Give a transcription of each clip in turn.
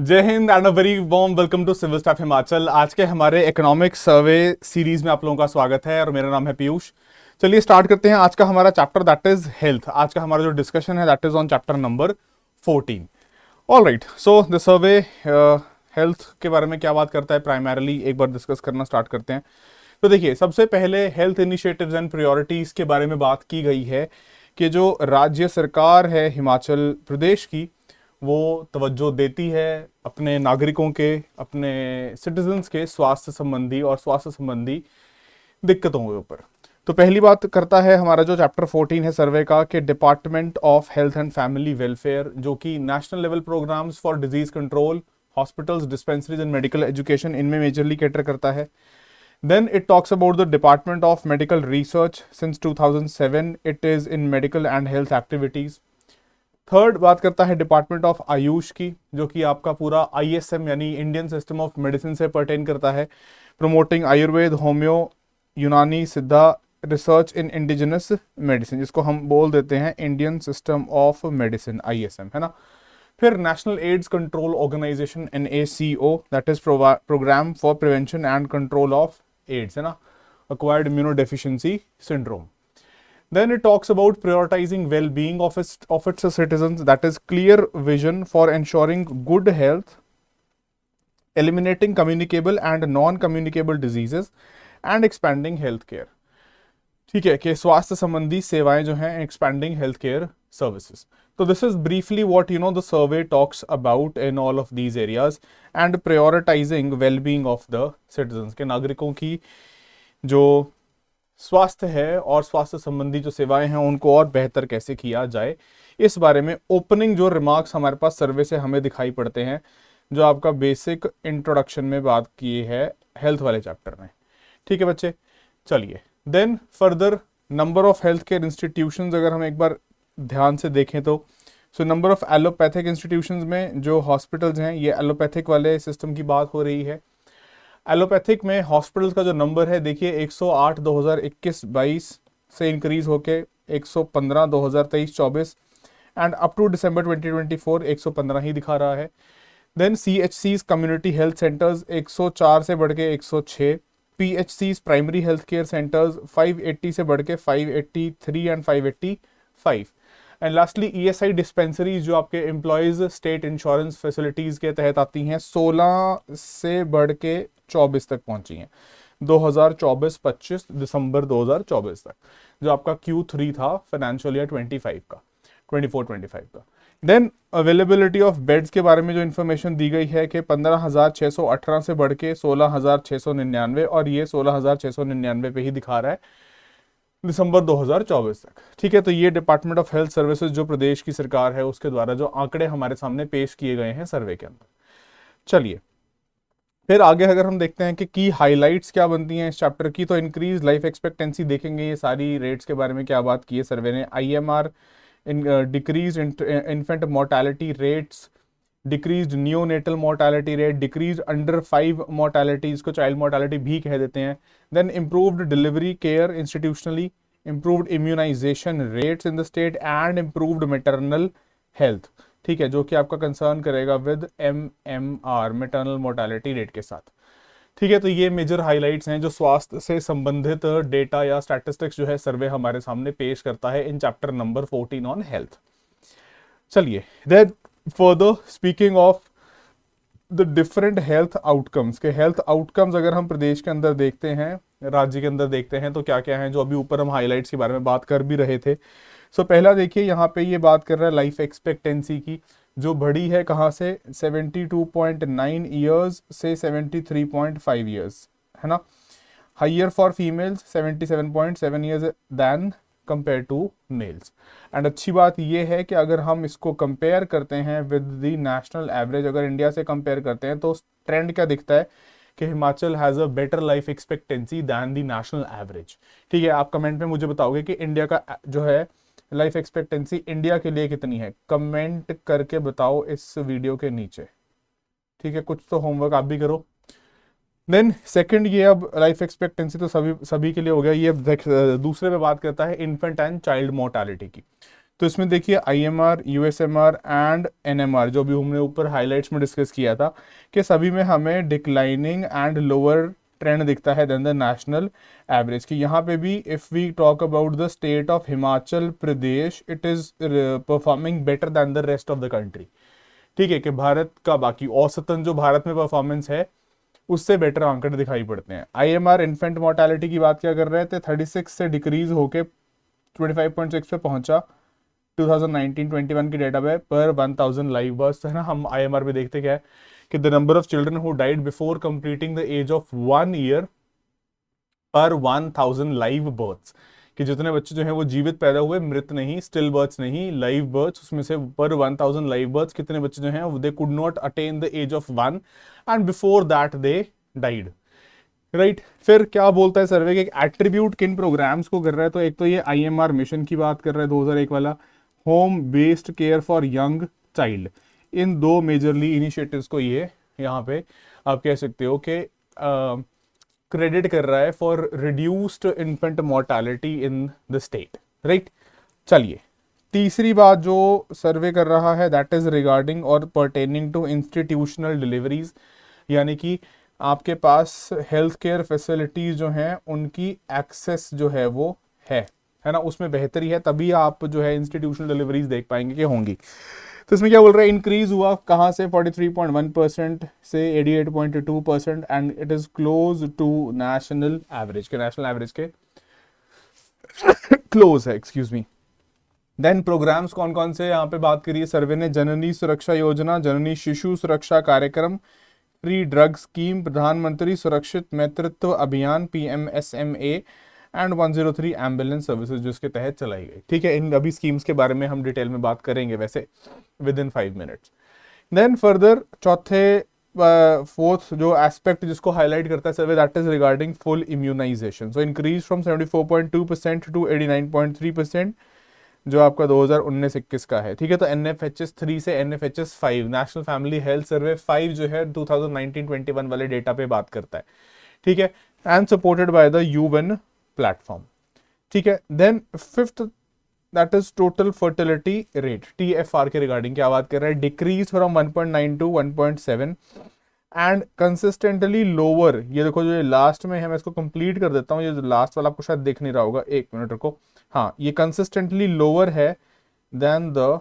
जय Hind and a very warm welcome to civil staff Himachal. आज के हमारे इकोनॉमिक सर्वे सीरीज में आप लोगों का स्वागत है और मेरा नाम है पीयूष। चलिए स्टार्ट करते हैं आज का हमारा चैप्टर, दैट इज हेल्थ। आज का हमारा जो डिस्कशन है that is on chapter number 14। All right, so the survey health के बारे में क्या बात करता है प्राइमरीली एक बार डिस्कस करना स्टार्ट करते हैं। तो देखिए, सबसे पहले हेल्थ इनिशिएटिव्स एंड प्रायोरिटीज के बारे में बात की गई है कि जो राज्य सरकार है हिमाचल प्रदेश की, वो तवज्जो देती है अपने नागरिकों के, अपने सिटीजन्स के स्वास्थ्य संबंधी और स्वास्थ्य संबंधी दिक्कतों के ऊपर। तो पहली बात करता है हमारा जो चैप्टर 14 है सर्वे का कि department of health and family welfare, जो कि national level programmes for disease control, hospitals, dispensaries and medical education, इनमें मेजरली कैटर करता है। Then it talks about the Department of Medical Research. Since 2007, it is in medical and health activities. Third बात करता है department of Ayush की, जो कि आपका पूरा ISM यानी इंडियन सिस्टम ऑफ मेडिसिन से पर्टेन करता है, प्रमोटिंग आयुर्वेद, होम्यो, यूनानी, सिद्धा, रिसर्च इन इंडिजिनस मेडिसिन, जिसको हम बोल देते हैं Indian system of medicine ISM, है ना। फिर national AIDS control organisation NACO, that is programme for prevention and control of AIDS, है ना, acquired immunodeficiency syndrome. Then it talks about prioritizing well-being of its citizens, that is clear vision for ensuring good health, eliminating communicable and non-communicable diseases and expanding healthcare. ठीक है, कि स्वास्थ्य संबंधी सेवाएं जो हैं, expanding healthcare services. So this is briefly what the survey talks about in all of these areas and prioritizing well-being of the citizens, के नागरिकों की जो स्वास्थ्य है और स्वास्थ्य संबंधी जो सेवाएं हैं उनको और बेहतर कैसे किया जाए, इस बारे में ओपनिंग जो रिमार्क्स हमारे पास सर्वे से हमें दिखाई पड़ते हैं, जो आपका बेसिक इंट्रोडक्शन में बात की है हेल्थ वाले चैप्टर में। ठीक है बच्चे, चलिए then further number of health care institutions अगर हम एक बार ध्यान से देखें तो नंबर ऑफ एलोपैथिक इंस्टीट्यूशंस में जो हॉस्पिटल्स हैं, ये एलोपैथिक वाले सिस्टम की बात हो रही है। एलोपैथिक में हॉस्पिटल्स का जो नंबर है, देखिए 108 2021-22 से इंक्रीज होके 115 2023-24 एंड अप टू दिसंबर 2024 115 ही दिखा रहा है। Then CHCs community health centres 104 से बढ़ के 106, PHCs primary health care centres 580 से बढ़ के 583 and 585, and lastly ESI dispensaries जो आपके एम्प्लॉयज स्टेट इंश्योरेंस फैसिलिटीज के तहत आती हैं, 16 से बढ़ के 24 तक पहुंची हैं, 2024-25 दिसंबर 2024 तक, जो आपका Q3 था फाइनेंशियल ईयर 24-25 का। देन अवेलेबिलिटी ऑफ बेड्स के बारे में जो इन्फॉर्मेशन दी गई है कि 15,618 से बढ़ के 16,699, और ये 16,699 पे ही दिखा रहा है दिसंबर 2024 तक। ठीक है, तो ये डिपार्टमेंट ऑफ हेल्थ सर्विसेज जो प्रदेश की सरकार है उसके द्वारा जो आंकड़े हमारे सामने पेश किए गए हैं सर्वे के अंदर। चलिए फिर आगे अगर हम देखते हैं कि की हाइलाइट्स क्या बनती हैं इस चैप्टर की, तो इंक्रीज लाइफ एक्सपेक्टेंसी देखेंगे, ये सारी रेट्स के बारे में क्या बात की है सर्वे ने। IMR decrease infant mortality rates, decrease neonatal mortality rate, decrease under 5 mortality, इसको चाइल्ड मोर्टेलिटी भी कह देते हैं। Then improved delivery care institutionally, improved immunisation rates in the state and improved maternal health. ठीक है, जो कि आपका कंसर्न करेगा with MMR maternal mortality rate के साथ। ठीक है, तो ये मेजर हाइलाइट्स हैं जो स्वास्थ्य से संबंधित डेटा या स्टैटिस्टिक्स जो है सर्वे हमारे सामने पेश करता है in chapter number 14 on health. चलिए then further speaking of the different health outcomes, के हेल्थ आउटकम्स अगर हम प्रदेश के अंदर देखते हैं, राज्य के अंदर देखते हैं, तो क्या क्या है जो अभी ऊपर हम हाइलाइट्स के बारे में बात कर भी रहे थे। पहला देखिए यहाँ पे ये बात कर रहा है लाइफ एक्सपेक्टेंसी की, जो बढ़ी है कहाँ से, 72.9 ईयर्स से 73.5 ईयर्स, है ना। Higher for females 77.7 years than compare to males. And अच्छी बात यह है कि अगर हम इसको कंपेयर करते हैं विद द नेशनल एवरेज, अगर इंडिया से कंपेयर करते हैं तो ट्रेंड क्या दिखता है कि Himachal has a better life expectancy than the national average. ठीक है, आप कमेंट में मुझे बताओगे कि इंडिया का जो है लाइफ एक्सपेक्टेंसी इंडिया के लिए कितनी है, कमेंट करके बताओ इस वीडियो के नीचे। ठीक है, कुछ तो होमवर्क आप भी करो। देन सेकंड, ये अब लाइफ एक्सपेक्टेंसी तो सभी के लिए हो गया, ये दूसरे पे बात करता है इन्फेंट एंड चाइल्ड मोर्टेलिटी की। तो इसमें देखिए IMR, USMR एंड NMR जो भी हमने ऊपर हाइलाइट्स में डिस्कस किया था कि सभी में हमें डिक्लाइनिंग एंड लोअर ट्रेंड दिखता है देन द नेशनल एवरेज की। यहाँ पे भी if we talk about the state of Himachal Pradesh, it is performing better than the rest of the country. ठीक है, कि भारत का बाकी औसतन जो भारत में परफॉर्मेंस है उससे बेटर आंकड़े दिखाई पड़ते हैं। IMR इन्फेंट मोर्टेलिटी की बात क्या कर रहे थे, 36 से डिक्रीज होके 25.6 पे पहुंचा 2019-21 की डेटा पे पर 1000 लाइव बर्थ है ना। हम IMR पे देखते क्या है कि the number of children who died before completing the age of 1 year पर 1000 लाइव बर्थ्स, कि जितने बच्चे जो हैं वो जीवित पैदा हुए, मृत नहीं, स्टिल बर्थ्स नहीं, लाइव बर्थ्स, उसमें से पर 1000 लाइव बर्थ्स कितने बच्चे जो हैं they could not attain the age of 1 and before that they died. Right, फिर क्या बोलता है सर्वे के एक एट्रीब्यूट किन प्रोग्राम्स को कर रहा है, तो एक तो ये IMR मिशन की बात कर रहा है 2001 वाला, home based care for young child. इन दो मेजरली इनिशिएटिव्स को ये यहाँ पे आप कह सकते हो कि क्रेडिट कर रहा है for reduced infant mortality in the state. Right, चलिए तीसरी बात जो सर्वे कर रहा है दैट इज रिगार्डिंग और पर्टेनिंग टू इंस्टीट्यूशनल डिलीवरीज, यानी कि आपके पास हेल्थ केयर फैसिलिटीज जो हैं उनकी एक्सेस जो है वो है ना, उसमें बेहतरी है, तभी आप जो है इंस्टीट्यूशनल डिलीवरीज देख पाएंगे कि होंगी। तो इसमें क्या बोल रहा है, इंक्रीज हुआ कहाँ से 43.1% से 88.2% and it is close to national average के, नेशनल एवरेज के क्लोज है, एक्सक्यूज मी। देन प्रोग्राम्स कौन कौन से यहाँ पे बात करिए सर्वे ने, जननी सुरक्षा योजना, जननी शिशु सुरक्षा कार्यक्रम, फ्री ड्रग स्कीम, प्रधानमंत्री सुरक्षित मातृत्व अभियान PMSMA एंड 103 एम्बुलेंस सर्विसेज जिसके तहत चलाई गई। ठीक है, इन अभी स्कीम्स के बारे में हम डिटेल में बात करेंगे वैसे with in 5 minutes. Then further चौथे फोर्थ जो एस्पेक्ट जिसको हाईलाइट करता है survey that is regarding full immunization. So increase from 74.2% to 89.3% जो आपका 2019-21 का है। ठीक है, तो NFHS 3 से NFHS 5 national family health survey 5 जो है 2019-21 वाले डेटा पे बात करता है। ठीक है, and supported by the UN platform. ठीक है, then fifth that is total fertility rate, TFR के रिगार्डिंग क्या बात कर रहा है, decrease from 1.9 to 1.7 and consistently lower. ये देखो जो लास्ट में है, मैं इसको कंप्लीट कर देता हूँ, ये लास्ट वाला आपको शायद दिख नहीं रहा होगा, एक मिनट रुको। हाँ, ये कंसिस्टेंटली लोअर है देन द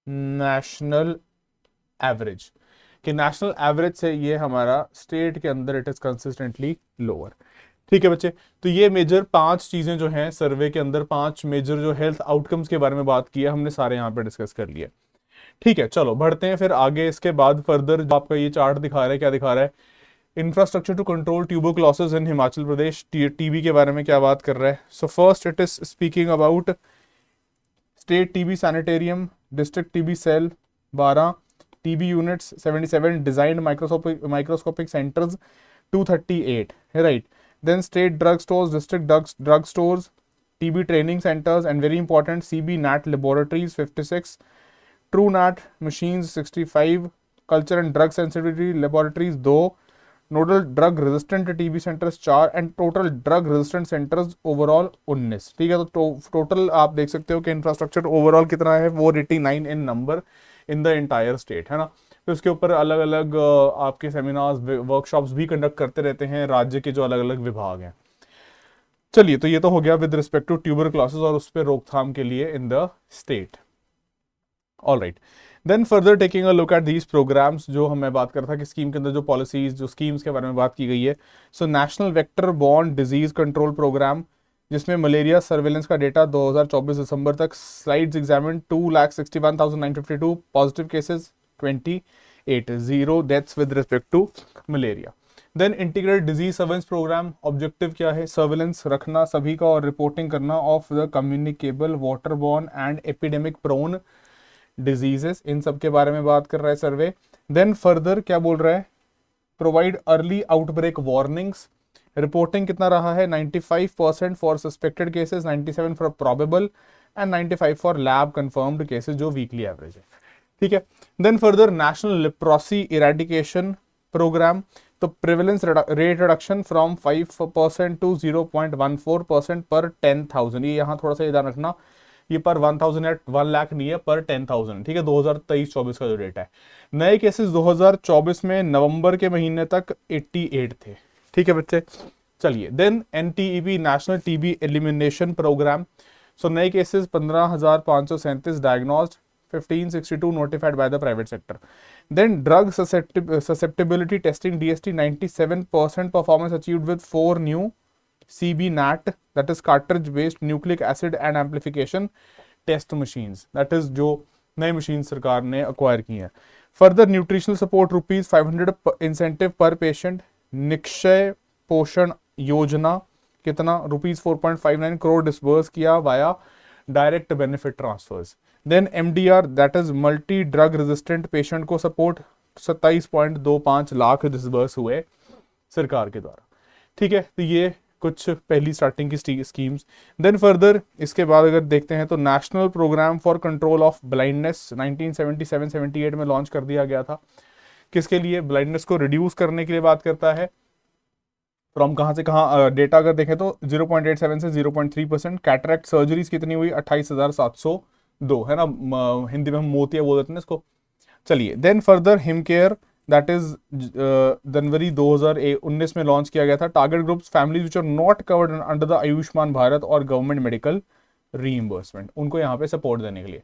नेशनल एवरेज, कि नेशनल एवरेज से ये हमारा स्टेट के अंदर इट इज कंसिस्टेंटली लोअर। ठीक है बच्चे, तो ये मेजर 5 चीजें जो हैं सर्वे के अंदर, 5 मेजर जो हेल्थ आउटकम्स के बारे में बात की है हमने, सारे यहाँ पे डिस्कस कर लिए। ठीक है, चलो बढ़ते हैं फिर आगे। इसके बाद फर्दर जो आपका ये चार्ट दिखा रहा है, क्या दिखा रहा है, infrastructure to control tuberculosis in Himachal Pradesh, TB के बारे में क्या बात कर रहा है। So first it is speaking about state TB sanatorium, district TB cell 12, TB units 77, designed microscopic centres 238, right. Then state drug stores, district drug stores, TB training centres and very important CB NAT laboratories 56, true NAT machines 65, culture and drug sensitivity laboratories 2, nodal drug resistant TB centres 4 and total drug resistant centres overall 19। ठीक है, तो total आप देख सकते हो कि infrastructure overall कितना है, 489 in number in the entire state, है ना। तो इसके ऊपर अलग अलग आपके सेमिनार्स वर्कशॉप्स भी कंडक्ट करते रहते हैं राज्य के जो अलग अलग विभाग हैं। चलिए, तो ये तो हो गया विद रिस्पेक्ट टू ट्यूबरक्लोसिस और उस पर रोकथाम के लिए in the state. All right, then further taking a look at these programmes, जो हमें बात कर रहा था कि स्कीम के अंदर जो पॉलिसीज जो स्कीम्स के बारे में बात की गई है। So national vector borne disease control programme, जिसमें मलेरिया सर्वेलेंस का डेटा 2024 दिसंबर तक, slides examine 2,61,952 positive cases 28, 0 deaths with respect to malaria. Then integrated disease surveillance programme, objective क्या है, सर्वेलेंस रखना सभी का और रिपोर्टिंग करना of the communicable water borne and epidemic prone diseases, इन सब के बारे में बात कर रहा है सर्वे। देन फर्दर क्या बोल रहा है, provide early outbreak warnings, reporting कितना रहा है, 95% for suspected cases, 97 for probable and 95 for lab confirmed cases, जो वीकली एवरेज है। ठीक है, then further national leprosy eradication programme, तो prevalence rate reduction from 5% to 0.14% पर 10,000, ये यहाँ थोड़ा सा ध्यान रखना, ये पर 1,000 या 1 लाख नहीं है, पर 10,000, ठीक है। 2023-24 का जो डेट है। नए केसेस 2024 में नवंबर के महीने तक 88 थे, ठीक है बच्चे। चलिए, then NTEP national TB elimination programme. So नए cases 15,537 diagnosed, 1562 notified by the private sector. Then drug susceptibility testing DST 97% performance achieved with 4 new CB-NAT, that is cartridge based nucleic acid and amplification test machines, that is जो नई machine सरकार ने acquire की हैं। Further nutritional support ₹500 incentive per patient. Nikshay Poshan Yojana कितना ₹4.59 crore disburse किया via direct benefit transfers. Then MDR, that is multi drug resistant patient को support 27.25 lakh disburse हुए सरकार के द्वारा, ठीक है। तो ये कुछ पहली स्टार्टिंग की स्कीम्स। देन फर्दर इसके बाद अगर देखते हैं तो national programme for control of blindness 1977-78 में लॉन्च कर दिया गया था। किसके लिए? ब्लाइंडनेस को रिड्यूस करने के लिए बात करता है। फ्रॉम कहाँ से कहाँ डेटा अगर देखें तो 0.87 से 0.3%। कैटरेक्ट सर्जरीज कितनी हुई? 28,702, है ना, हिंदी में हम मोतिया बोल देते हैं इसको। चलिए, then further Him care, that is जनवरी 2019 में लॉन्च किया गया था। Target groups families which are not covered under the Ayushman Bharat और गवर्नमेंट मेडिकल रीइंबर्समेंट, उनको यहाँ पे सपोर्ट देने के लिए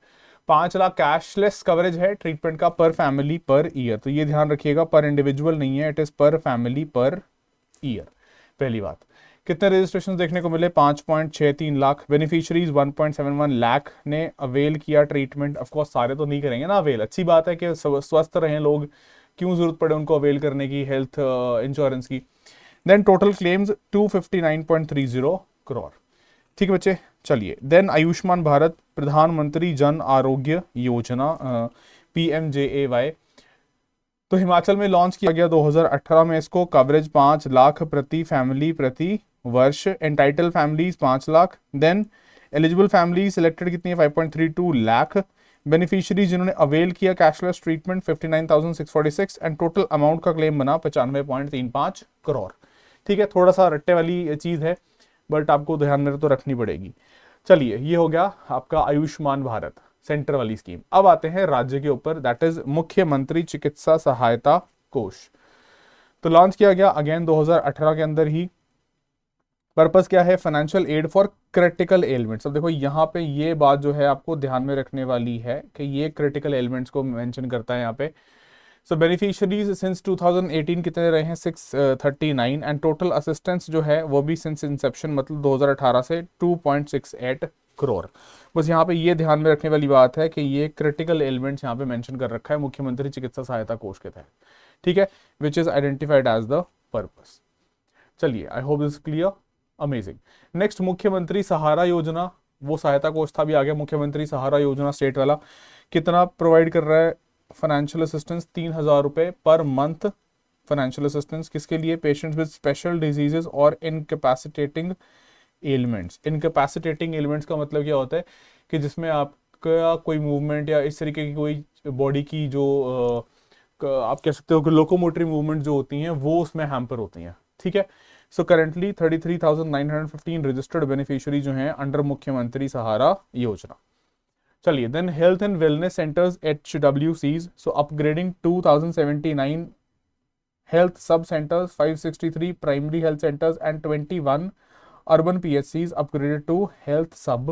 5 लाख कैशलेस कवरेज है ट्रीटमेंट का पर फैमिली पर ईयर। तो ये ध्यान रखिएगा, पर इंडिविजुअल नहीं है, इट इज पर फैमिली पर ईयर। पहली बात, कितने रजिस्ट्रेशन देखने को मिले? 5.63 लाख। बेनिफिशियरीज 1.71 लाख ने अवेल किया ट्रीटमेंट। ऑफकोर्स सारे तो नहीं करेंगे ना अवेल, अच्छी बात है कि स्वस्थ रहें लोग, क्यों जरूरत पड़े उनको अवेल करने की हेल्थ इंश्योरेंस की। देन टोटल क्लेम्स 259.30 करोड़, ठीक है बच्चे। चलिए, देन आयुष्मान भारत प्रधानमंत्री जन आरोग्य योजना PMJAY, तो हिमाचल में लॉन्च किया गया 2018 में इसको। कवरेज 5 लाख प्रति फैमिली प्रति वर्ष। Entitle families 5 lakh. Then eligible family selected कितनी है? 5.32 लाख। बेनिफिशियरीज जिन्होंने अवेल किया cashless treatment 59,646 and total amount का क्लेम बना 95.35 करोड़, ठीक है। थोड़ा सा रट्टे वाली चीज है, बट आपको ध्यान में तो रखनी पड़ेगी। चलिए, ये हो गया आपका आयुष्मान भारत सेंटर वाली स्कीम। अब आते हैं राज्य के ऊपर, दैट इज मुख्यमंत्री चिकित्सा सहायता कोष। तो लॉन्च किया गया अगेन 2018 के अंदर ही। पर्पस क्या है? Financial aid for critical elements. अब देखो यहाँ पे ये बात जो है आपको ध्यान में रखने वाली है कि ये क्रिटिकल एलिमेंट्स को मेंशन करता है यहाँ पे। सो बेनिफिशियरीज सिंस 2018 कितने रहे हैं? 639 एंड टोटल असिस्टेंस जो है वो भी सिंस इंसेप्शन मतलब 2018 से 2.68 करोड़। बस यहाँ पे ये ध्यान में रखने वाली बात है कि ये क्रिटिकल एलिमेंट्स यहाँ पे मेंशन कर रखा है मुख्यमंत्री चिकित्सा सहायता कोष के तहत, ठीक है, which is identified as the purpose. चलिए, I hope this clear, amazing. Next, Mukhyamantri Sahara योजना, वो सहायता कोष था, भी आ गया मुख्यमंत्री सहारा योजना स्टेट वाला। कितना प्रोवाइड कर रहा है? फाइनेंशियल असिस्टेंस 3,000 रुपए पर मंथ। फाइनेंशियल असिस्टेंस किसके लिए? पेशेंट्स विद स्पेशल डिजीजेस और इनकैपेसिटेटिंग एलिमेंट्स। इनकैपेसिटेटिंग एलिमेंट्स का मतलब क्या होता है कि जिसमें आपका कोई मूवमेंट या इस तरीके की कोई बॉडी की जो आप कह सकते हो कि लोकोमोटरी मूवमेंट जो होती हैं वो उसमें हैम्पर होती हैं, ठीक है। सो करेंटली 33,915 रजिस्टर्ड बेनिफिशियरी जो हैं अंडर मुख्यमंत्री सहारा योजना। चलिए, then health and wellness centres HWCs, so upgrading 2079 health sub centres, 563 primary health centres and 21 urban PHCs upgraded to health sub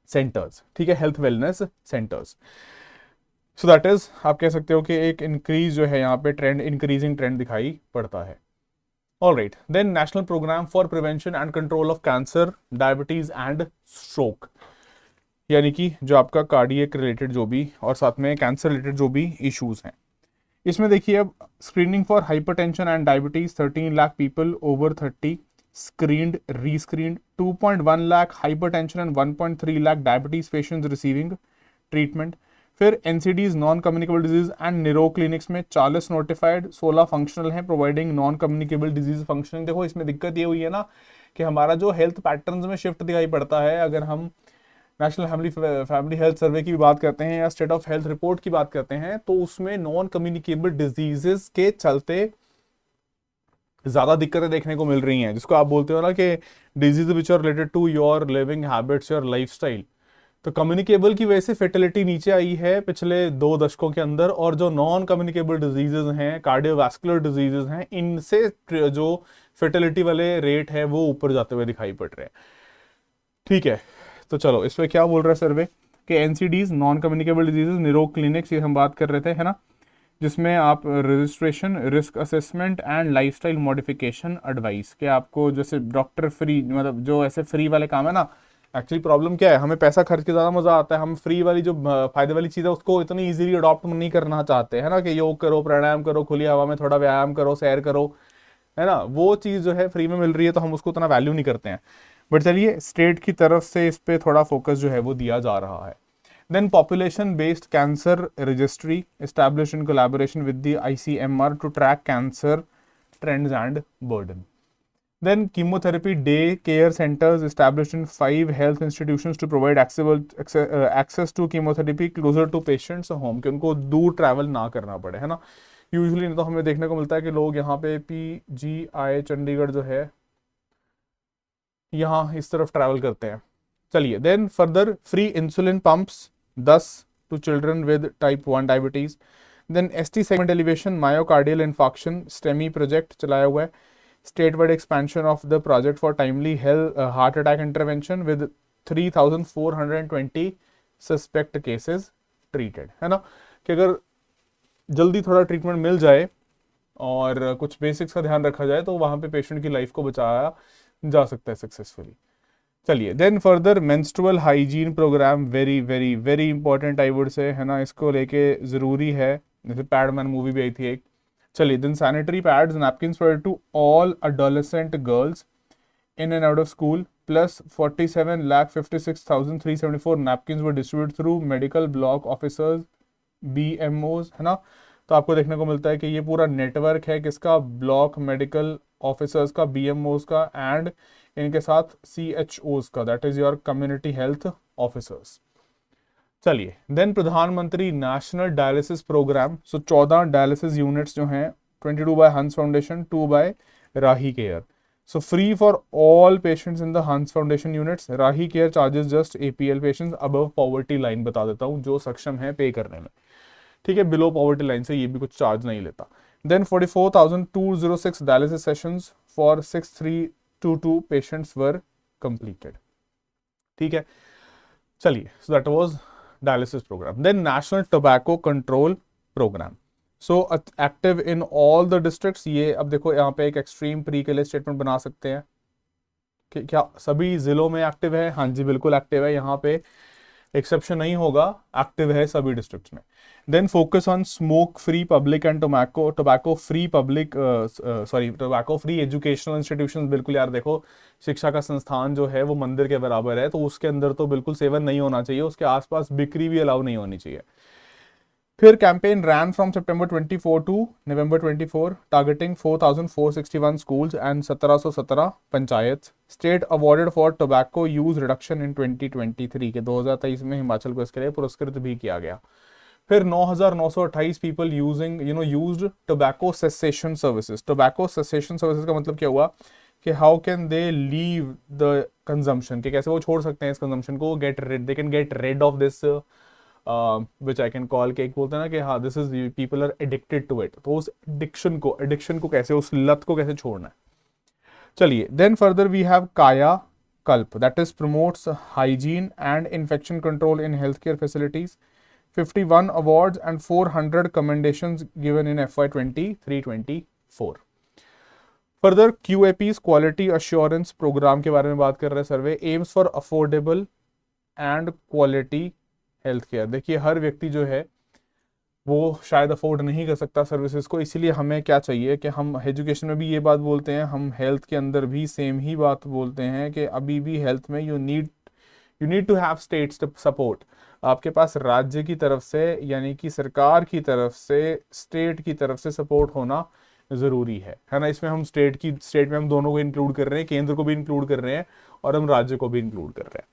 centers, ठीक है, health wellness centres. So that is, आप कह सकते हो कि एक इंक्रीज जो है यहाँ पे ट्रेंड, इंक्रीजिंग ट्रेंड दिखाई पड़ता है। Alright, then national programme for prevention and control of cancer, diabetes and stroke, यानी कि जो आपका कार्डियक रिलेटेड जो भी और साथ में कैंसर रिलेटेड जो भी इश्यूज हैं। इसमें देखिए, अब screening for hypertension and diabetes 13 lakh people over 30 screened rescreened, 2.1 lakh hypertension and 1.3 lakh diabetes patients receiving treatment. फिर NCDs non communicable disease and neuro clinics में 40 नोटिफाइड, 16 फंक्शनल हैं providing non communicable disease functioning. देखो इसमें दिक्कत ये हुई है ना कि हमारा जो हेल्थ पैटर्न्स में शिफ्ट दिखाई पड़ता है, अगर हम नेशनल फैमिली हेल्थ सर्वे की भी बात करते हैं या स्टेट ऑफ हेल्थ रिपोर्ट की बात करते हैं, तो उसमें नॉन कम्युनिकेबल डिजीजेस के चलते ज्यादा दिक्कतें देखने को मिल रही हैं, जिसको आप बोलते हो ना कि disease which are related to your living habits, your lifestyle. तो कम्युनिकेबल की वजह से फर्टिलिटी नीचे आई है पिछले 2 दशकों के अंदर, और जो नॉन कम्युनिकेबल डिजीजेज हैं, कार्डियोवैस्कुलर डिजीजेज हैं, इनसे जो फर्टिलिटी वाले रेट है वो ऊपर जाते हुए दिखाई पड़ रहे हैं। ठीक है, तो चलो इस पे क्या बोल रहा है सर्वे कि एनसीडीज, नॉन कम्युनिकेबल डिजीजेज, निरोग क्लिनिक्स, ये हम बात कर रहे थे, है ना, जिसमें आप registration, risk assessment and lifestyle modification advice के आपको जैसे डॉक्टर फ्री, मतलब जो ऐसे फ्री वाले काम है ना। एक्चुअली प्रॉब्लम क्या है, हमें पैसा खर्च के ज़्यादा मज़ा आता है, हम फ्री वाली जो फायदे वाली चीज़ है उसको इतनी इजीली अडॉप्ट नहीं करना चाहते हैं ना, कि योग करो, प्राणायाम करो, खुली हवा में थोड़ा व्यायाम करो, सैर करो, है ना, वो चीज़ जो है फ्री में मिल रही है तो हम उसको उतना वैल्यू नहीं करते हैं। बट चलिए, स्टेट की तरफ से इस पे थोड़ा फोकस जो है वो दिया जा रहा है। Then population-based cancer registry established in collaboration with the ICMR to track cancer trends and burden. Then chemotherapy day care centers established in 5 health institutions to provide access to chemotherapy closer to patients home, कि उनको दूर travel ना करना पड़े, है ना। Usually तो हमें देखने को मिलता है कि लोग यहाँ पे PGI चंडीगढ़ जो है यहाँ इस तरफ ट्रैवल करते हैं। चलिए, then further free insulin pumps 10 to children with type 1 diabetes. Then ST segment elevation myocardial infarction STEMI project चलाया हुआ है। State wide expansion of the project for timely health heart attack intervention with 3420 suspect cases treated, है ना, कि अगर जल्दी थोड़ा treatment मिल जाए और कुछ बेसिक्स का ध्यान रखा जाए तो वहां पे पेशेंट की लाइफ को बचाया जा सकता है सक्सेसफुली। चलिए, then further menstrual hygiene programme, very very very important I would say, है ना, इसको लेके ज़रूरी है, जैसे पैडमैन मूवी भी आई थी एक। चलिए, then sanitary pads napkins for to all adolescent girls in and out of school plus 47,56,374 napkins were distribute through medical block officers, BMOs, है ना। तो आपको देखने को मिलता है कि ये पूरा नेटवर्क है किसका, ब्लॉक मेडिकल ऑफिसर्स का, BMOs का, एंड इनके साथ CHOs का, that is your community health officers. चलिए, then Pradhanmantri national dialysis programme, so 14 dialysis units जो हैं, 22 by Hans foundation, 2 by Rahi care, so free for all patients in the Hans foundation units. Rahi care charges just APL patients above poverty line, बता देता हूँ, जो सक्षम है पे करने में, ठीक है, बिलो पॉवर्टी लाइन से ये भी कुछ चार्ज नहीं लेता। Then 44,206 dialysis sessions for 6322 patients were completed, ठीक है। चलिए, so that was dialysis programme. Then national tobacco control programme, so active in all the districts. ये अब देखो यहाँ पे एक एक्सट्रीम प्री के लिए स्टेटमेंट बना सकते हैं कि क्या सभी जिलों में एक्टिव है? हाँ जी, बिल्कुल एक्टिव है, यहाँ पे एक्सेप्शन नहीं होगा, एक्टिव है सभी डिस्ट्रिक्ट्स में। Then focus on smoke free public and tobacco free public, sorry, tobacco free educational institutions. बिल्कुल यार, देखो, शिक्षा का संस्थान जो है वो मंदिर के बराबर है, तो उसके अंदर तो बिल्कुल सेवन नहीं होना चाहिए, उसके आसपास बिक्री भी अलाउ नहीं होनी चाहिए। फिर campaign ran from September 24 to November 24, targeting 4,461 schools and 1,717 panchayat. State awarded for tobacco use reduction in 2023 के 2023 में हिमाचल को इसके लिए पुरस्कृत भी किया गया। फिर 9,928 people used tobacco cessation services. Tobacco cessation services का मतलब क्या हुआ कि how can they leave the consumption, कि कैसे वो छोड़ सकते हैं इस कंजम्पशन को, they can get rid of this, which I can call, के एक बोलते हैं ना कि हाँ, this is people are addicted to it, तो उस एडिक्शन को कैसे, उस लत को कैसे छोड़ना है। चलिए, then further we have Kaya Kalp, that is promotes hygiene and infection control in health care facilities. 51 awards and 400 commendations given in FY 23-24। Further QAP's quality assurance programme के बारे में बात कर रहे हैं survey, aims for affordable and quality health care. देखिए, हर व्यक्ति जो है वो शायद अफोर्ड नहीं कर सकता सर्विसेज को, इसीलिए हमें क्या चाहिए कि हम एजुकेशन में भी ये बात बोलते हैं, हम हेल्थ के अंदर भी सेम ही बात बोलते हैं कि अभी भी हेल्थ में you need to have state support. आपके पास राज्य की तरफ से, यानी कि सरकार की तरफ से, स्टेट की तरफ से सपोर्ट होना ज़रूरी है ना। इसमें हम स्टेट में हम दोनों को इंक्लूड कर रहे हैं, केंद्र को भी इंक्लूड कर रहे हैं और हम राज्य को भी इंक्लूड कर रहे हैं,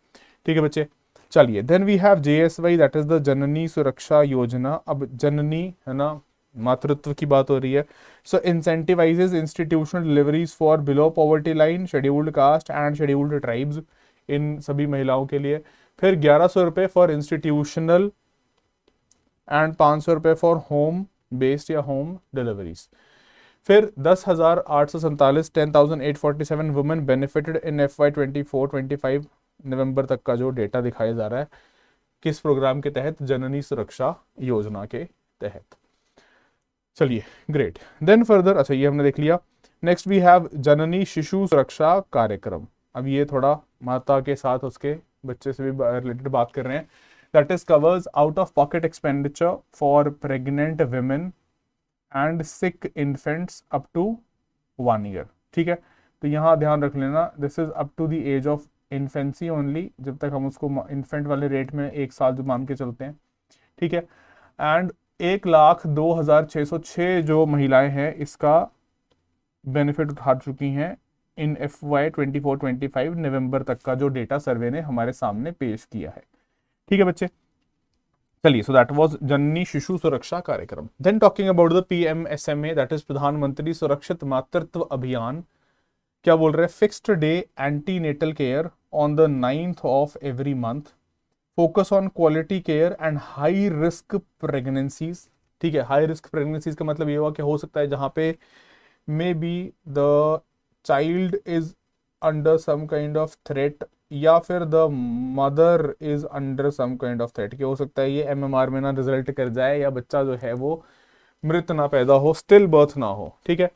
ठीक है बच्चे। चलिए, then we have JSY, that is the Janani Suraksha Yojana. अब जननी है ना, मातृत्व की बात हो रही है। So incentivises institutional deliveries for below poverty line, scheduled caste and scheduled tribes, इन सभी महिलाओं के लिए। फिर 1100 रुपये फॉर इंस्टीट्यूशनल एंड 500 रुपये फॉर होम बेस्ड या होम डिलीवरीज। फिर 10,847 10,847 वुमेन बेनिफिटेड इन FY 24-25 नवंबर तक का जो डेटा दिखाया जा रहा है, किस प्रोग्राम के तहत? जननी सुरक्षा योजना के तहत। चलिए, ग्रेट। देन फर्दर, अच्छा ये हमने देख लिया। नेक्स्ट वी हैव जननी शिशु सुरक्षा कार्यक्रम। अब ये थोड़ा माता के साथ उसके बच्चे से भी रिलेटेड बात कर रहे हैं। That is covers out of pocket expenditure for pregnant women and sick infants up to 1 year. ठीक है, तो यहाँ ध्यान रख लेना, this is up to the age of infancy only, जब तक हम उसको इन्फेंट वाले रेट में 1 साल जो मान के चलते हैं। ठीक है, एंड 1,02,606 जो महिलाएं हैं इसका बेनिफिट उठा चुकी हैं इन FY 24-25 नवंबर तक का जो डेटा सर्वे ने हमारे सामने पेश किया है। ठीक है बच्चे, चलिए, so that was Janani Shishu Suraksha Karyakram. Then talking about the PMSMA, that is Pradhan Mantri Surakshit Matritva Abhiyan. क्या बोल रहे हैं? Fixed day antenatal care on the 9th of every month, focus on quality care and high risk pregnancies. ठीक है, हाई रिस्क प्रेगनेंसीज का मतलब ये हुआ कि हो सकता है जहां पे maybe the child is under some kind of threat, या फिर the mother is under some kind of threat, कि हो सकता है ये MMR में ना रिजल्ट कर जाए, या बच्चा जो है वो मृत ना पैदा हो, स्टिल बर्थ ना हो। ठीक है,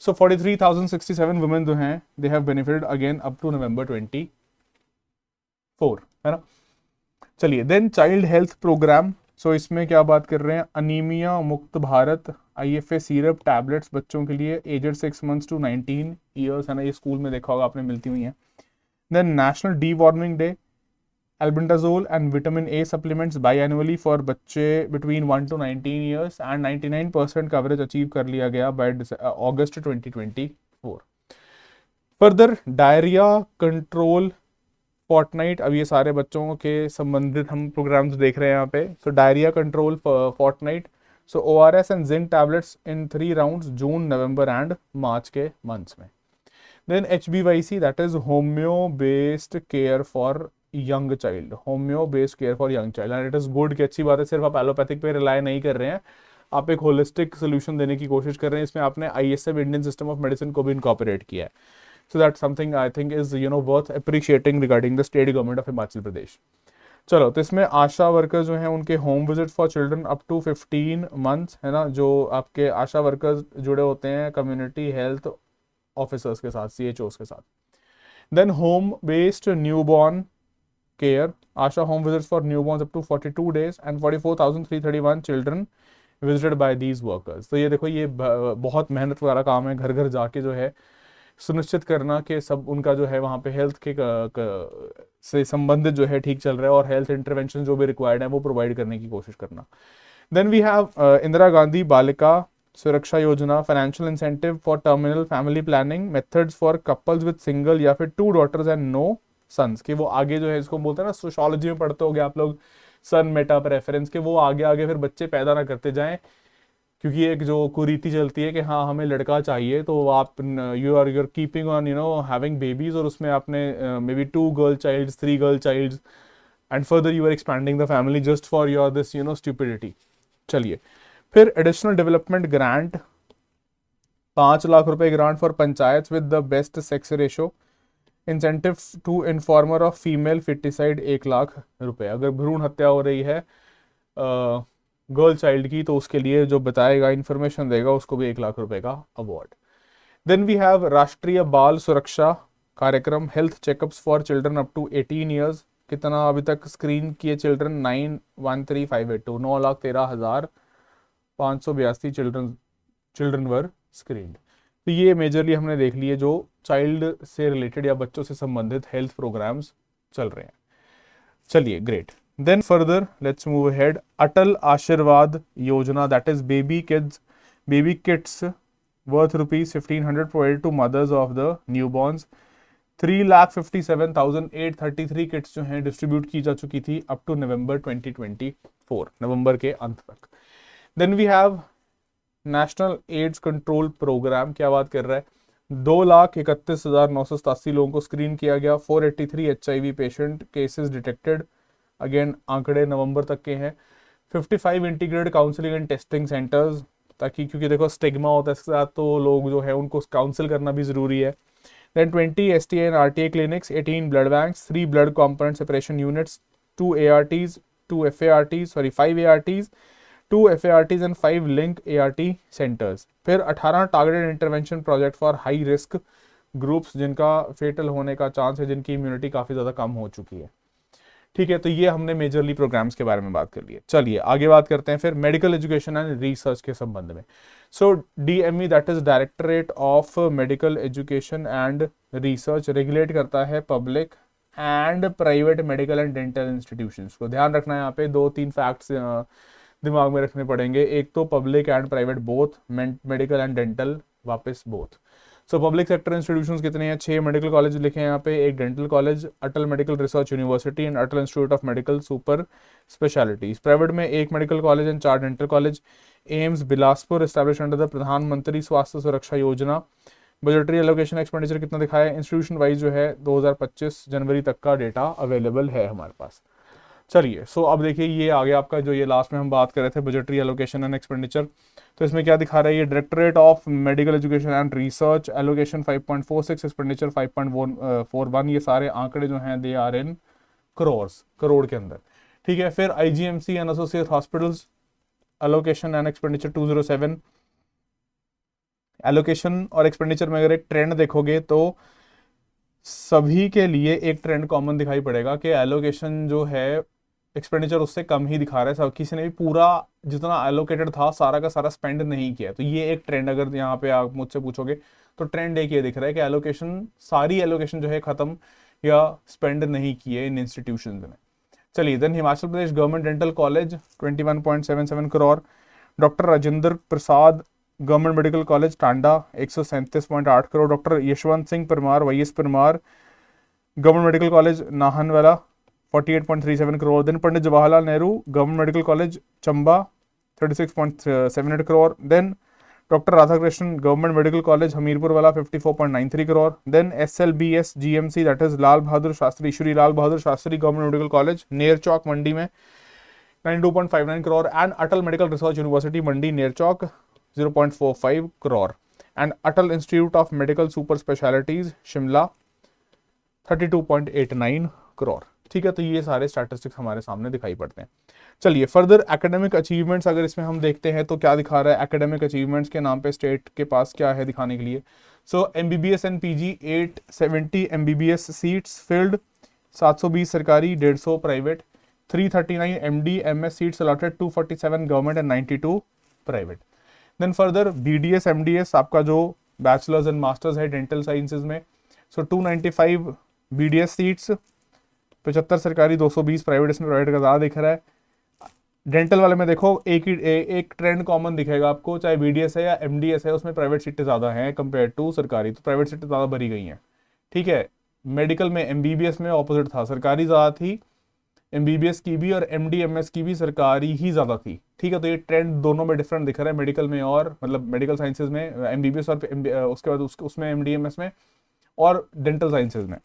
सो 43,067 वुमेन जो हैं they have benefited again up to November 24, है ना। चलिए, then child health program. So इसमें क्या बात कर रहे हैं? अनीमिया मुक्त भारत, IFA सीरप टैबलेट्स बच्चों के लिए एजेड 6 months to 19 years, है ना, ये स्कूल में देखा होगा आपने, मिलती हुई हैं। Then national deworming day, albendazole and vitamin A supplements biannually for बच्चे between 1 to 19 years, and 99% coverage achieve कर लिया गया by August 2024। Further diarrhoea control fortnight, अब ये सारे बच्चों के संबंधित हम प्रोग्राम्स देख रहे हैं यहाँ पे। So diarrhoea control fortnight, so ORS and zinc tablets in 3 rounds, June, November and March के मंथ्स में। Then HBYC, that is home based care for young child, home based care for young child, and it is good कि अच्छी बात है, सिर्फ आप allopathic पे rely नहीं कर रहे हैं, आप एक होलिस्टिक सोल्यूशन देने की कोशिश कर रहे हैं। इसमें आपने ISM Indian system of medicine को भी इनकॉर्पोरेट किया है। So that something I think is worth appreciating regarding the state government of Himachal Pradesh. चलो, तो इसमें आशा वर्कर्स जो हैं उनके home visit for children up to 15 months, है ना, जो आपके आशा वर्कर्स जुड़े होते हैं कम्युनिटी हेल्थ ऑफिसर्स के साथ, CHOs के साथ। Then home based newborn care, ASHA home visits for newborns up to 42 days and 44,331 children visited by these workers. तो ये देखो, ये बहुत मेहनत वाला काम है, घर घर जाके जो है सुनिश्चित करना कि सब उनका जो है वहाँ पे हेल्थ के से संबंधित जो है ठीक चल रहा है, और हेल्थ इंटरवेंशन जो भी रिक्वायर्ड है वो प्रोवाइड करने की कोशिश करना। Then we have Indira Gandhi Balika Suraksha Yojana, financial incentive for terminal family planning, methods for couples with single या फिर 2 daughters एंड नो सन्स, कि वो आगे जो है, इसको बोलते हैं ना, सोशियोलॉजी में पढ़ते होगे आप लोग, सन मेटा प्रेफरेंस, के वो आगे आगे फिर बच्चे पैदा ना करते जाएं, क्योंकि एक जो कुरीति चलती है कि हाँ हमें लड़का चाहिए, तो आप you're keeping on having babies, और उसमें आपने maybe 2 girl childs 3 girl childs, and further you are expanding the family just for your this stupidity. चलिए, फिर एडिशनल डेवलपमेंट ग्रांट, 5 लाख रुपए grant for panchayat with the best sex ratio, incentive to informer of female foeticide 1 lakh रुपए, अगर भ्रूण हत्या हो रही है गर्ल चाइल्ड की, तो उसके लिए जो बताएगा, इंफॉर्मेशन देगा, उसको भी 1 लाख रुपए का अवार्ड। देन वी हैव राष्ट्रीय Bal Suraksha Karyakram, health checkups for children up to 18 years, कितना अभी तक स्क्रीन किए चिल्ड्रन? 913,582, 9,13,582 children were screened. तो ये मेजरली हमने देख लिए जो चाइल्ड से रिलेटेड या बच्चों से संबंधित हेल्थ प्रोग्राम्स चल रहे हैं। चलिए, great. Then further let's move ahead, Atal Ashirwad Yojana, that is baby kits worth ₹1,500 provided to mothers of the newborns, 3,57,833 kits जो हैं डिस्ट्रीब्यूट की जा चुकी थी अप टू नवंबर 2024, नवंबर के अंत तक। Then we have national AIDS control program, क्या बात कर रहा है, 2,31,987 लोगों को स्क्रीन किया गया, 483 HIV patient cases detected, again आंकड़े नवंबर तक के हैं। 55 integrated counselling and testing centres, ताकि क्योंकि देखो स्टिग्मा होता है इसके साथ, तो लोग जो है उनको काउंसिल करना भी जरूरी है। Then 20 STA and RTA clinics, 18 blood banks, 3 blood component separation units, 2 ARTs, 2 FARTs, 5 ARTs, 2 FARTs and 5 link ART centers। फिर 18 targeted intervention project for high risk groups जिनका फेटल होने का चांस है, जिनकी इम्यूनिटी काफ़ी ज़्यादा कम हो चुकी है। ठीक है, तो ये हमने मेजरली प्रोग्राम्स के बारे में बात कर ली है। चलिए आगे बात करते हैं फिर मेडिकल एजुकेशन एंड रिसर्च के संबंध में। सो DME, that is directorate of medical education and research, regulate करता है public and private medical and dental institutions को। ध्यान रखना है यहाँ पे 2-3 फैक्ट्स दिमाग में रखने पड़ेंगे। एक तो public and private both, medical and dental वापस both. So public sector institutions कितने हैं, 6 मेडिकल कॉलेज लिखे हैं यहाँ पे, एक dental college, Atal medical research university and Atal institute of medical super specialities. Private में 1 medical college and 4 dental college. AIIMS Bilaspur establish under the प्रधानमंत्री स्वास्थ्य सुरक्षा योजना। बजटरी एलोकेशन एक्सपेंडिचर कितना दिखाया है, इंस्टीट्यूशन वाइज जो है 2025 जनवरी तक का डेटा अवेलेबल है हमारे पास। चलिए सो अब देखिए ये आ गया आपका, जो ये लास्ट में हम बात कर रहे थे बजटरी एलोकेशन एंड एक्सपेंडिचर, तो इसमें क्या दिखा रहा है, ये directorate of medical education and research, allocation 5.46, expenditure 5.41, ये सारे आंकड़े जो हैं they are in crores, crore के अंदर। ठीक है, फिर IGMC and associate hospitals, allocation and expenditure 207। Allocation और एक्सपेंडिचर में अगर एक ट्रेंड देखोगे तो सभी के लिए एक ट्रेंड कॉमन दिखाई पड़ेगा कि एलोकेशन जो है एक्सपेंडिचर उससे कम ही दिखा रहा है, सब किसी ने भी पूरा जितना एलोकेटेड था सारा का सारा स्पेंड नहीं किया। तो ये एक ट्रेंड अगर यहाँ पे आप मुझसे पूछोगे तो ट्रेंड एक ये दिख रहा है कि एलोकेशन, सारी एलोकेशन जो है खत्म या स्पेंड नहीं किए इन इंस्टीट्यूशन में। चलिए then Himachal Pradesh government dental college 21.77 crore. Doctor Rajendra Prasad government medical college Tanda 137.8 crore. Doctor Yashwant Singh Parmar YS Parmar government medical college नाहनवाला 48.37 crore. Then Pandit Jawaharlal Nehru government medical college Chamba 36.78 crore. Then doctor Radhakrishnan government medical college Hamirpur वाला 54.93 crore. Then SLBS GMC that is Lal Bahadur Shastri, Shri Lal Bahadur Shastri government medical college Ner चौक मंडी में 92.59 crore. And Atal medical research university Mandi Ner Chowk 0.45 crore. And Atal institute of medical super specialities Shimla 32.89 crore. ठीक है, तो ये सारे statistics हमारे सामने दिखाई पड़ते हैं। चलिए फर्दर एकेडमिक अचीवमेंट्स अगर इसमें हम देखते हैं तो क्या दिखा रहा है, एकेडमिक अचीवमेंट्स के नाम पे स्टेट के पास क्या है दिखाने के लिए। So MBBS and PG 870 MBBS seats filled, 720 सरकारी, 150 private, 339 MD MS seats allotted, 247 government and 92 private. Then further BDS MDS आपका जो बैचलर्स एंड मास्टर्स है डेंटल साइंसेज में, सो 295 BDS सीट्स, 75 सरकारी, 220 प्राइवेट, इसमें प्राइवेट का ज़्यादा दिख रहा है। डेंटल वाले में देखो एक ट्रेंड कॉमन दिखेगा आपको, चाहे BDS है या MDS है, उसमें प्राइवेट सीटें ज़्यादा हैं कंपेयर टू सरकारी, तो प्राइवेट सीटें ज़्यादा भरी गई हैं। ठीक है, मेडिकल में MBBS में ऑपोजिट था, सरकारी ज़्यादा थी MBBS की भी, और MD MS की भी सरकारी ही ज़्यादा थी। ठीक है, तो ये ट्रेंड दोनों में डिफरेंट दिख रहा है, मेडिकल में और मतलब मेडिकल साइंसेज में MBBS और उसके बाद उसमें MD MS में और डेंटल साइंसेज में।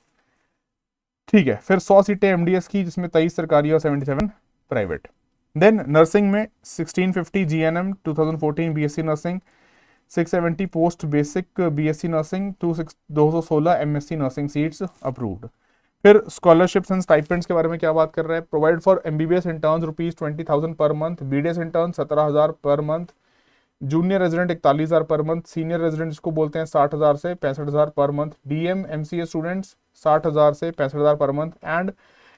ठीक है, फिर 100 सीटें MDS की जिसमें 23 सरकारी और 77 प्राइवेट। देन नर्सिंग में 1650 GNM 2014 BSc nursing, 670 post basic BSc nursing, 216 MSc nursing seats approved. फिर स्कॉलरशिप्स एंड स्टाइपेंड्स के बारे में क्या बात कर रहा है, provide for MBBS interns ₹20,000 per month, BDS intern 17,000 per month, junior resident 41,000 per month, senior resident जिसको बोलते हैं 60,000 से 65,000 per month, DM MCA students 60,000 से 65,000 per month, and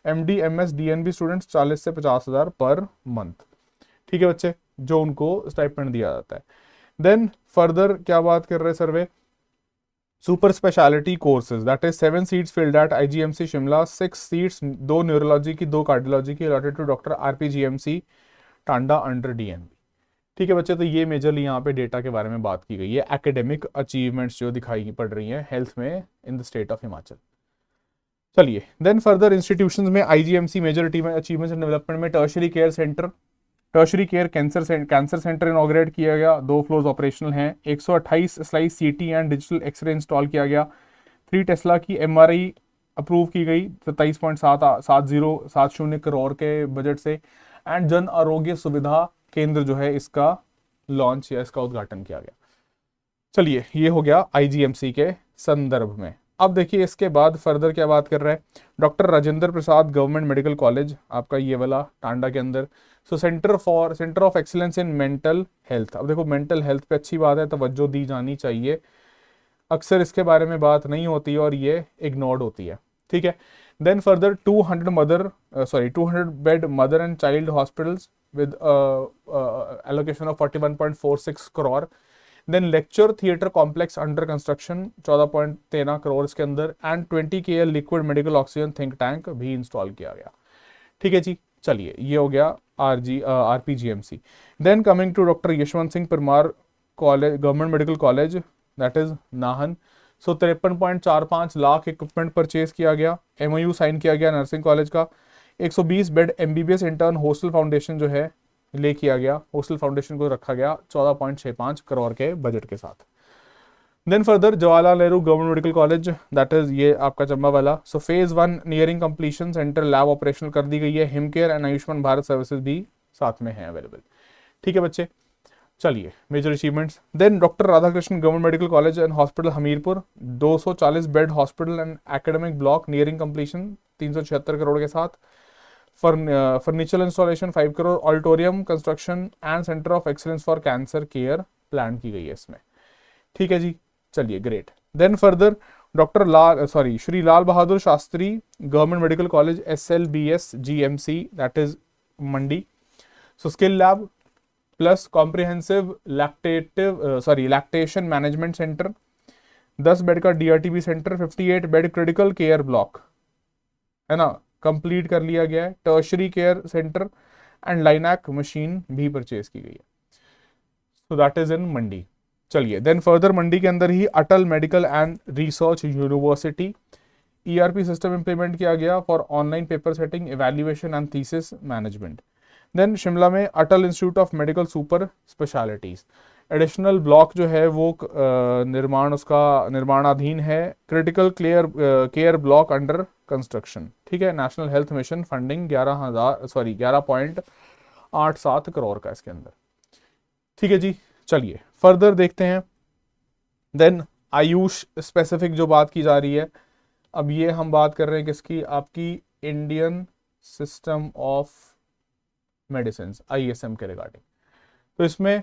MD MS DNB students 40 से 50,000 पर मंथ। ठीक है बच्चे, जो उनको स्टाइपेंड दिया जाता है। देन फर्दर क्या बात कर रहे हैं survey, super speciality courses that is 7 seats filled at IGMC Shimla, 6 seats, 2 neurology की, 2 कार्डियोलॉजी की, allotted to doctor RPGMC Tanda under DNB। ठीक है बच्चे, तो ये मेजरली यहाँ पे डेटा के बारे में बात की गई है, एकेडमिक अचीवमेंट्स जो दिखाई पड़ रही हैं हेल्थ में in the state of Himachal. चलिए देन फर्दर इंस्टीट्यूशंस में IGMC major achievements and development में tertiary care centre, tertiary care cancer centre inaugurate किया गया, 2 फ्लोर्स ऑपरेशनल हैं, 128 स्लाइस सीटी एंड डिजिटल एक्सरे इंस्टॉल किया गया, 3 टेस्ला की एमआरआई अप्रूव की गई 27.70 करोड़ के बजट से, एंड जन आरोग्य सुविधा केंद्र जो है इसका लॉन्च या इसका उद्घाटन किया गया। चलिए ये हो गया आईजीएमसी के संदर्भ में। अब देखिए इसके बाद फर्दर क्या बात कर रहा है, doctor Rajendra Prasad government medical college आपका ये वाला टांडा के अंदर। So centre of excellence in mental health. अब देखो मेंटल हेल्थ पे अच्छी बात है, तवज्जो दी जानी चाहिए, अक्सर इसके बारे में बात नहीं होती और ये इग्नोर्ड होती है, ठीक है। Then further 200 bed mother and child hospitals with allocation of 41.46 crore. Then lecture theatre complex under construction 14.13 crore के अंदर, and 20 KL liquid medical oxygen think tank भी इंस्टॉल किया गया, ठीक है जी। चलिए ये हो गया RPGMC. Then coming to doctor Yashwant Singh Parmar college government medical college that is Nahan. So 53.45 lakh equipment purchase किया गया, एमओयू साइन किया गया नर्सिंग कॉलेज का, 120 bed MBBS intern hostel foundation जो है ले किया गया, हॉस्टल फाउंडेशन को रखा गया 14.65 करोड़ के बजट के साथ। Then further Jawaharlal Nehru government medical college that is ये आपका चंबा वाला। So phase 1 nearing completion, centre lab operational कर दी गई है, Him care and Ayushman Bharat services भी साथ में है अवेलेबल, ठीक है बच्चे। चलिए major achievements. Then doctor Radhakrishna government medical college and hospital Hamirpur 240 bed hospital and academic block nearing completion 376 crore के साथ, furniture installation 5 crore, auditorium construction and centre of excellence for cancer care plan की गई है इसमें, ठीक है जी। चलिए great. Then further Shri Lal Bahadur Shastri government medical college SLBS GMC that is Mandi. So skill lab plus comprehensive lactation management centre, 10 bed का DRTB centre, 58 bed critical care block है ना कंप्लीट कर लिया गया है, tertiary care centre and linac machine भी purchase की गई है। So that is in Mandi. चलिए देन फर्दर मंडी के अंदर ही Atal medical and research university ERP system implement किया गया for online paper setting, evaluation and thesis management. Then Shimla में Atal institute of medical super specialities, additional block जो है वो निर्माणाधीन है, critical care block under construction, ठीक है। National health mission funding 11.87 crore का इसके अंदर, ठीक है जी। चलिए फर्दर देखते हैं। देन आयुष स्पेसिफिक जो बात की जा रही है, अब ये हम बात कर रहे हैं किसकी, आपकी Indian system of medicine ISM के रिगार्डिंग। तो इसमें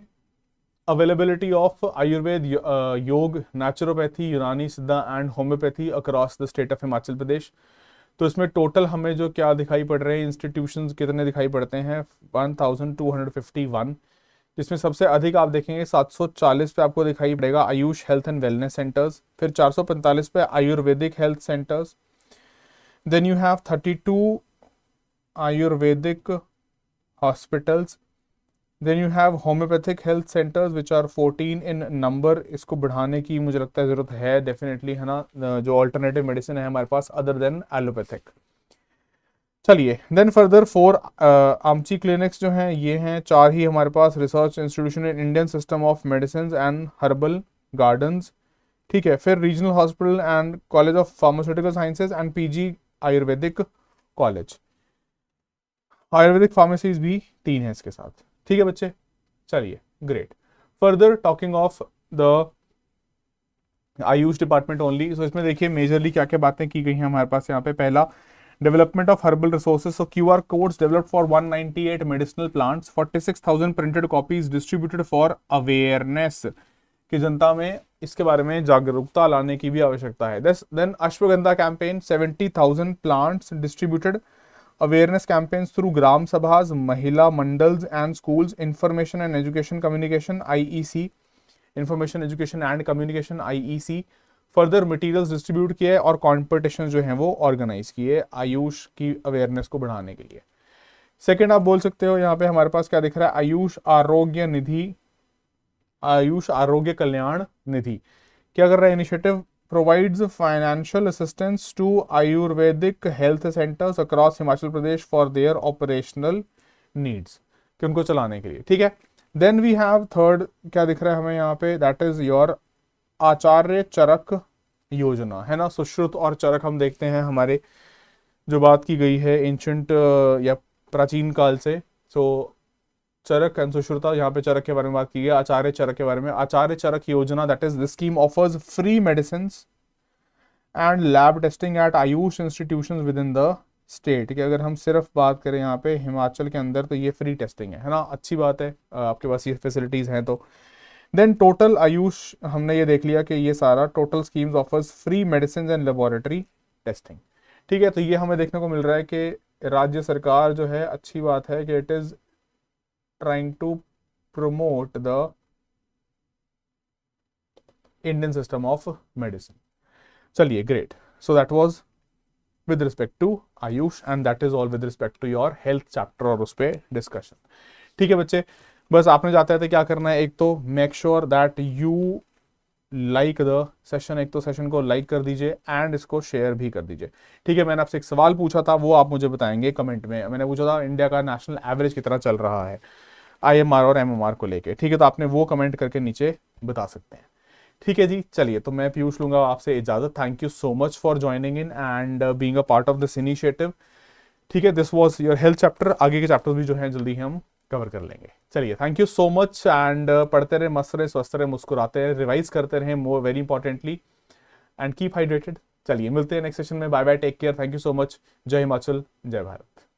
availability of Ayurveda, yoga, naturopathy, Unani Siddha and homeopathy across the state of Himachal Pradesh. तो इसमें टोटल हमें जो क्या दिखाई पड़ रहे हैं इंस्टीट्यूशंस कितने दिखाई पड़ते हैं 1251, जिसमें सबसे अधिक आप देखेंगे 740 पे आपको दिखाई पड़ेगा AYUSH health and wellness centres, फिर 445 पे ayurvedic health centres, then you have 32 ayurvedic hospitals, then you have homeopathic health centres which are 14 in number. इसको बढ़ाने की मुझे लगता है जरूरत है डेफिनेटली, है ना, जो ऑल्टरनेटिव मेडिसिन है हमारे पास अदर देन एलोपैथिक। चलिए देन फर्दर 4 आमची क्लिनिक्स जो हैं ये हैं, 4 ही हमारे पास research institution in Indian system of medicine and herbal gardens, ठीक है। फिर regional hospital and college of pharmaceutical sciences and PG Ayurvedic college, Ayurvedic pharmacies भी 3 है इसके साथ, ठीक है बच्चे। चलिए great. Further talking of the AYUSH department only, so इसमें देखिए मेजरली क्या क्या बातें की गई हैं हमारे पास यहाँ पे। पहला development of herbal resources, so QR codes developed for 198 medicinal plants, 46,000 printed copies distributed for awareness, कि जनता में इसके बारे में जागरूकता लाने की भी आवश्यकता है। देन Ashwagandha campaign, 70,000 plants distributed, awareness campaigns through gram sabhas, Mahila Mandals and schools, information and education communication IEC, information education and communication IEC। Further materials distribute किए और कॉम्पिटिशन जो हैं वो ऑर्गेनाइज किए आयुष की अवेयरनेस को बढ़ाने के लिए। सेकंड आप बोल सकते हो यहाँ पे हमारे पास क्या दिख रहा है, आयुष आरोग्य निधि, आयुष आरोग्य कल्याण निधि क्या कर रहा है initiative, provides financial assistance to Ayurvedic health centers across Himachal Pradesh for their operational needs, कि उनको चलाने के लिए, ठीक है। देन वी हैव थर्ड, क्या दिख रहा है हमें यहाँ पे, दैट इज योर आचार्य चरक योजना, है ना। सुश्रुत और चरक हम देखते हैं हमारे जो बात की गई है एंशंट या प्राचीन काल से। सो चरक एंड सुश्रुता, यहाँ पे चरक के बारे में बात की है, आचार्य चरक के बारे में। आचार्य चरक योजना, that is this scheme offers free medicine and lab testing at Ayush institutions with in the state, कि अगर हम सिर्फ बात करें यहाँ पे हिमाचल के अंदर तो ये फ्री टेस्टिंग है ना। अच्छी बात है, आपके पास ये फैसिलिटीज हैं तो। देन टोटल आयुष, हमने ये देख लिया कि ये सारा total schemes offers free medicine and laboratory testing, ठीक है। तो ये हमें देखने को मिल रहा है कि राज्य सरकार जो है, अच्छी बात है कि it is trying to promote the Indian system of medicine. चलिए, great. So that was with respect to AYUSH and that is all with respect to your health chapter और उस पे डिस्कशन, ठीक है बच्चे। बस आपने जाते हैं क्या करना है, एक तो make sure that you like the session, एक तो सेशन को लाइक कर दीजिए एंड इसको शेयर भी कर दीजिए, ठीक है। मैंने आपसे एक सवाल पूछा था, वो आप मुझे बताएंगे कमेंट में। मैंने पूछा था इंडिया का नेशनल एवरेज कितना चल रहा है IMR और MMR को लेके, ठीक है। तो आपने वो कमेंट करके नीचे बता सकते हैं, ठीक है जी। चलिए, तो मैं पीयूष लूंगा आपसे इजाजत। Thank you so much for joining in and being a part of this initiative, ठीक है। This was your health chapter, आगे के चैप्टर भी जो हैं जल्दी ही हम कवर कर लेंगे। चलिए, thank you so much and पढ़ते रहे, मस्त रहे, स्वस्थ रहे, मुस्कुराते रहे, रिवाइज करते रहे more very importantly, and keep hydrated. चलिए, मिलते हैं नेक्स्ट सेशन में। Bye bye, take care, thank you so much. जय हिमाचल, जय भारत।